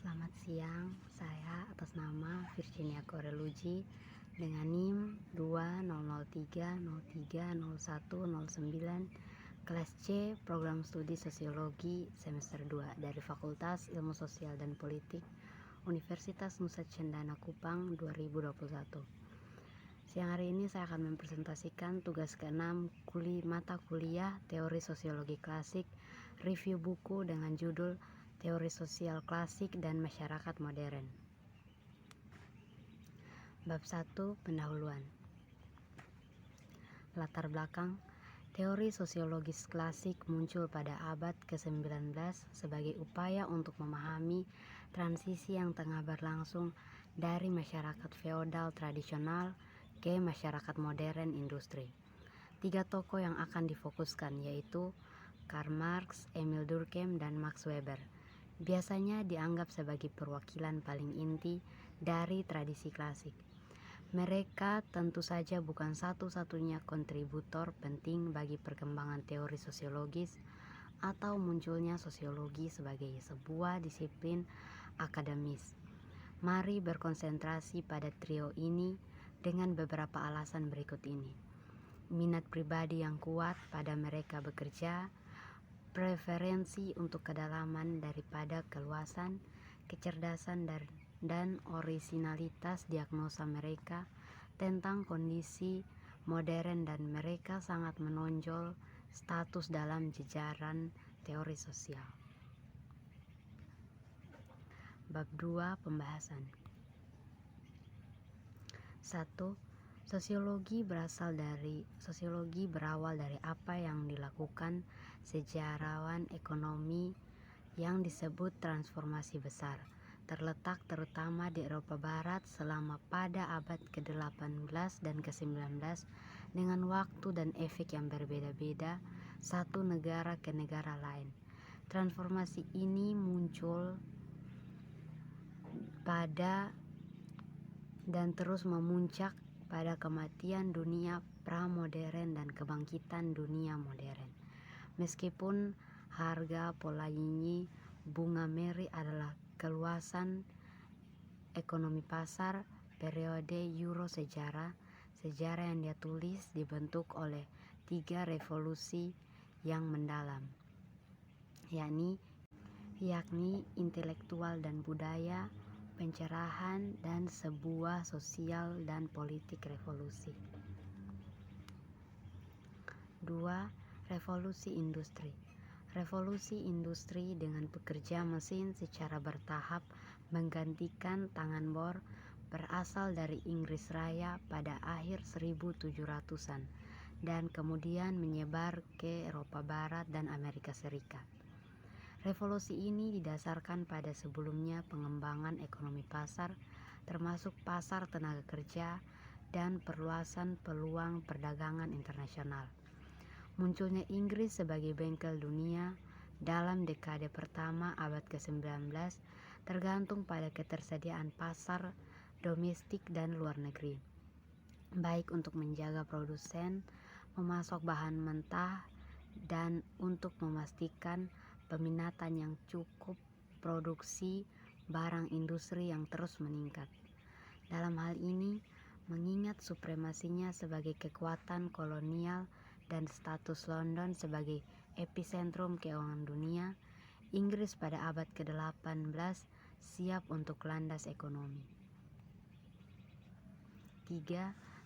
Selamat siang, saya atas nama Virginia Koreluji dengan NIM 20030301009 kelas C Program Studi Sosiologi semester 2 dari Fakultas Ilmu Sosial dan Politik Universitas Nusa Cendana Kupang 2021. Siang hari ini saya akan mempresentasikan tugas ke-6 mata kuliah Teori Sosiologi Klasik, review buku dengan judul Teori Sosial Klasik dan Masyarakat Modern. Bab 1, Pendahuluan. Latar belakang. Teori sosiologis klasik muncul pada abad ke-19 sebagai upaya untuk memahami transisi yang tengah berlangsung dari masyarakat feodal tradisional ke masyarakat modern industri. 3 tokoh yang akan difokuskan yaitu Karl Marx, Emil Durkheim, dan Max Weber. Biasanya dianggap sebagai perwakilan paling inti dari tradisi klasik. Mereka tentu saja bukan satu-satunya kontributor penting bagi perkembangan teori sosiologis atau munculnya sosiologi sebagai sebuah disiplin akademis. Mari berkonsentrasi pada trio ini dengan beberapa alasan berikut ini. Minat pribadi yang kuat pada mereka bekerja, preferensi untuk kedalaman daripada keluasan, kecerdasan dan orisinalitas diagnosa mereka tentang kondisi modern, dan mereka sangat menonjol status dalam jajaran teori sosial. Bab 2, Pembahasan. 1. Sosiologi berawal dari apa yang dilakukan sejarawan ekonomi yang disebut transformasi besar, terletak terutama di Eropa Barat selama pada abad ke-18 dan ke-19 dengan waktu dan efek yang berbeda-beda satu negara ke negara lain. Transformasi ini muncul pada dan terus memuncak pada kematian dunia pramodern dan kebangkitan dunia modern. Meskipun harga Polanyi bunga Meri adalah keluasan ekonomi pasar periode Euro sejarah yang dia tulis dibentuk oleh 3 revolusi yang mendalam, yakni intelektual dan budaya, pencerahan, dan sebuah sosial dan politik revolusi. 2. Revolusi industri. Revolusi industri dengan pekerja mesin secara bertahap menggantikan tangan bor berasal dari Inggris Raya pada akhir 1700-an dan kemudian menyebar ke Eropa Barat dan Amerika Serikat. Revolusi ini didasarkan pada sebelumnya pengembangan ekonomi pasar, termasuk pasar tenaga kerja dan perluasan peluang perdagangan internasional. Munculnya Inggris sebagai bengkel dunia dalam dekade pertama abad ke-19 tergantung pada ketersediaan pasar domestik dan luar negeri, baik untuk menjaga produsen, memasok bahan mentah, dan untuk memastikan peminatan yang cukup produksi barang industri yang terus meningkat. Dalam hal ini, mengingat supremasinya sebagai kekuatan kolonial dan status London sebagai epicentrum keuangan dunia, Inggris pada abad ke-18 siap untuk landas ekonomi. 3.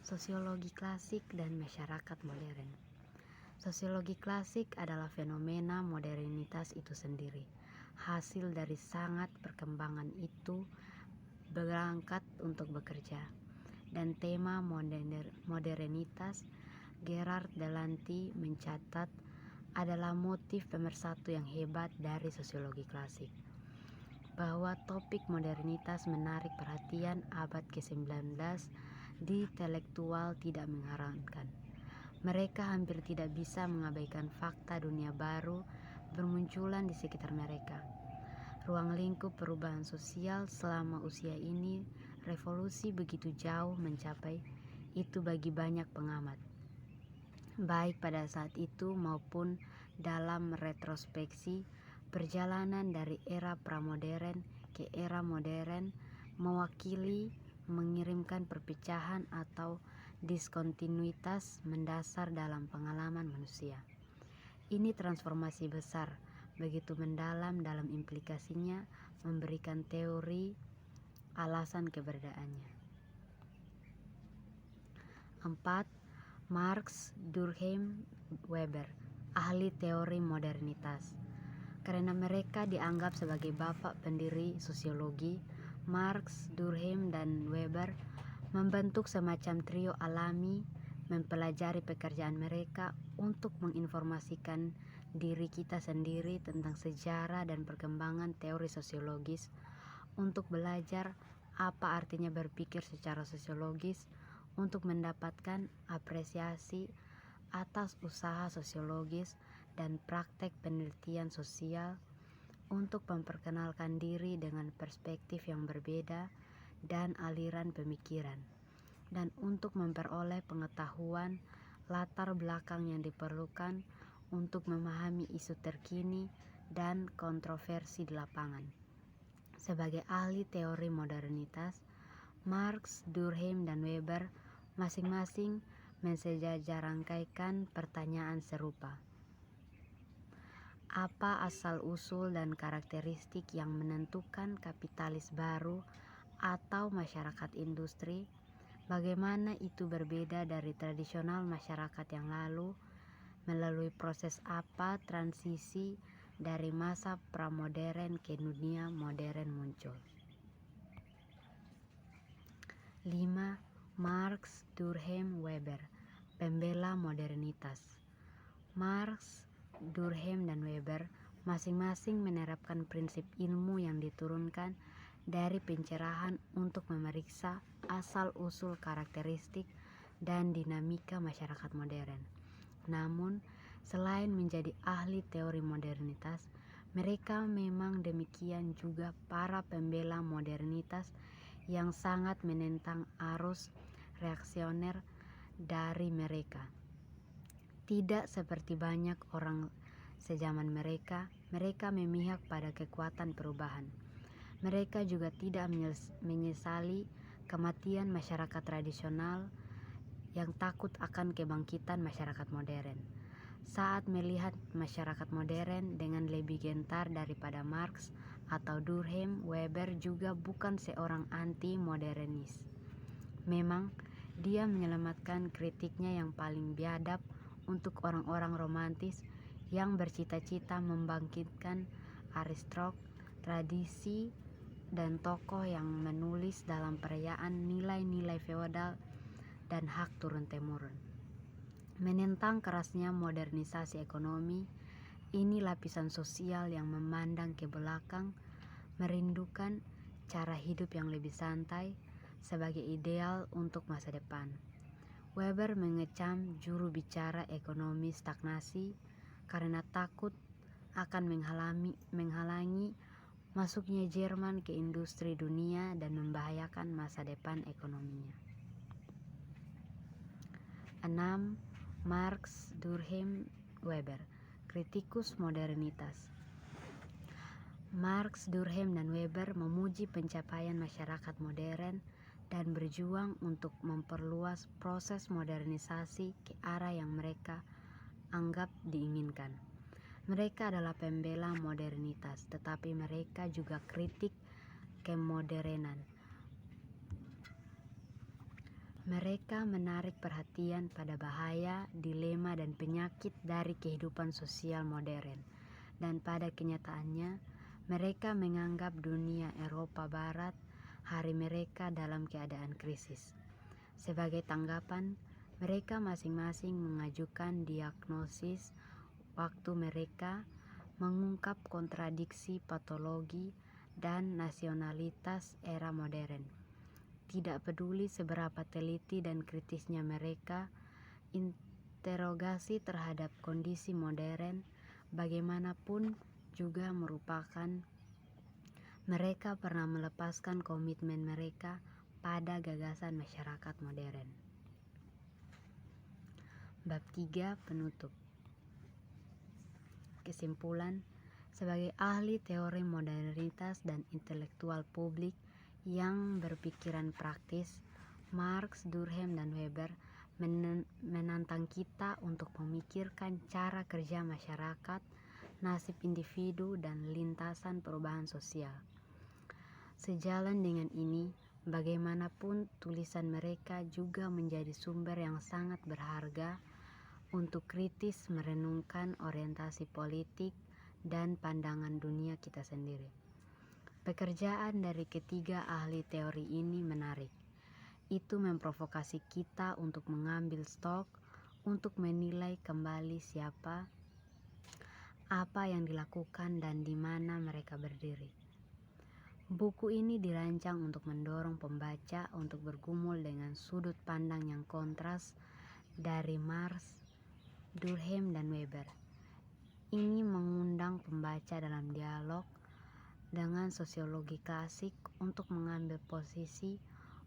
Sosiologi klasik dan masyarakat modern. Sosiologi klasik adalah fenomena modernitas itu sendiri. Hasil dari sangat perkembangan itu berangkat untuk bekerja. Dan tema modernitas, Gerard Delanty mencatat, adalah motif pemersatu yang hebat dari sosiologi klasik. Bahwa topik modernitas menarik perhatian abad ke-19 di intelektual tidak mengherankan. Mereka hampir tidak bisa mengabaikan fakta dunia baru bermunculan di sekitar mereka. Ruang lingkup perubahan sosial selama usia ini revolusi begitu jauh mencapai itu bagi banyak pengamat, baik pada saat itu maupun dalam retrospeksi Perjalanan dari era pramodern ke era modern mewakili mengirimkan perpecahan atau diskontinuitas mendasar dalam pengalaman manusia. Ini transformasi besar, begitu mendalam dalam implikasinya memberikan teori alasan keberadaannya. 4. Marx, Durkheim, Weber, ahli teori modernitas. Karena mereka dianggap sebagai bapak pendiri sosiologi, Marx, Durkheim, dan Weber membentuk semacam trio alami mempelajari pekerjaan mereka untuk menginformasikan diri kita sendiri tentang sejarah dan perkembangan teori sosiologis, untuk belajar apa artinya berpikir secara sosiologis, untuk mendapatkan apresiasi atas usaha sosiologis dan praktek penelitian sosial, untuk memperkenalkan diri dengan perspektif yang berbeda dan aliran pemikiran, dan untuk memperoleh pengetahuan latar belakang yang diperlukan untuk memahami isu terkini dan kontroversi di lapangan. Sebagai ahli teori modernitas, Marx, Durkheim, dan Weber masing-masing mensejajarangkaikan pertanyaan serupa. Apa asal-usul dan karakteristik yang menentukan kapitalis baru atau masyarakat industri? Bagaimana itu berbeda dari tradisional masyarakat yang lalu? Melalui proses apa transisi dari masa pramodern ke dunia modern muncul? 5. Marx, Durkheim, Weber, pembela modernitas. Marx, Durkheim, dan Weber masing-masing menerapkan prinsip ilmu yang diturunkan dari pencerahan untuk memeriksa asal-usul karakteristik dan dinamika masyarakat modern. Namun, selain menjadi ahli teori modernitas, mereka memang demikian juga para pembela modernitas yang sangat menentang arus reaksioner dari mereka. Tidak seperti banyak orang sejaman mereka memihak pada kekuatan perubahan. Mereka juga tidak menyesali kematian masyarakat tradisional yang takut akan kebangkitan masyarakat modern. Saat melihat masyarakat modern dengan lebih gentar daripada Marx atau Durkheim, Weber juga bukan seorang anti-modernis. Memang, dia menyelamatkan kritiknya yang paling biadab untuk orang-orang romantis yang bercita-cita membangkitkan Aristok, tradisi, dan tokoh yang menulis dalam perayaan nilai-nilai feodal dan hak turun-temurun. Menentang kerasnya modernisasi ekonomi, ini lapisan sosial yang memandang ke belakang, merindukan cara hidup yang lebih santai sebagai ideal untuk masa depan. Weber mengecam juru bicara ekonomi stagnasi karena takut akan menghalangi masuknya Jerman ke industri dunia dan membahayakan masa depan ekonominya. 6. Marx, Durkheim, Weber, kritikus modernitas. Marx, Durkheim, dan Weber memuji pencapaian masyarakat modern dan berjuang untuk memperluas proses modernisasi ke arah yang mereka anggap diinginkan. Mereka adalah pembela modernitas, tetapi mereka juga kritik kemodernan. Mereka menarik perhatian pada bahaya, dilema, dan penyakit dari kehidupan sosial modern, dan pada kenyataannya mereka menganggap dunia Eropa Barat hari mereka dalam keadaan krisis. Sebagai tanggapan, mereka masing-masing mengajukan diagnosis waktu mereka mengungkap kontradiksi patologi dan nasionalitas era modern. Tidak peduli seberapa teliti dan kritisnya mereka, interogasi terhadap kondisi modern bagaimanapun juga merupakan mereka pernah melepaskan komitmen mereka pada gagasan masyarakat modern. Bab 3 penutup. Kesimpulan, Sebagai ahli teori modernitas dan intelektual publik yang berpikiran praktis, Marx, Durkheim, dan Weber menantang kita untuk memikirkan cara kerja masyarakat, nasib individu, dan lintasan perubahan sosial. Sejalan dengan ini, bagaimanapun tulisan mereka juga menjadi sumber yang sangat berharga untuk kritis merenungkan orientasi politik dan pandangan dunia kita sendiri. Pekerjaan dari ketiga ahli teori ini menarik. Itu memprovokasi kita untuk mengambil stok, untuk menilai kembali siapa, apa yang dilakukan, dan di mana mereka berdiri. Buku ini dirancang untuk mendorong pembaca untuk bergumul dengan sudut pandang yang kontras dari Marx, Durkheim, dan Weber. Ini mengundang pembaca dalam dialog dengan sosiologi klasik untuk mengambil posisi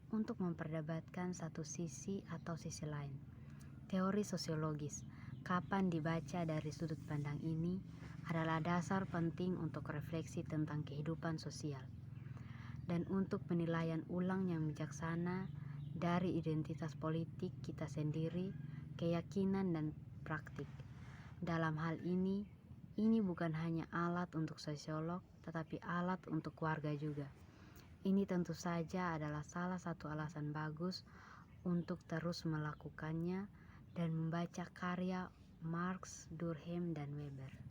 untuk memperdebatkan satu sisi atau sisi lain. Teori sosiologis, kapan dibaca dari sudut pandang ini, adalah dasar penting untuk refleksi tentang kehidupan sosial dan untuk penilaian ulang yang bijaksana dari identitas politik kita sendiri, keyakinan, dan praktik. Dalam hal ini bukan hanya alat untuk sosiolog, tetapi alat untuk keluarga juga. Ini tentu saja adalah salah satu alasan bagus untuk terus melakukannya dan membaca karya Marx, Durkheim, dan Weber.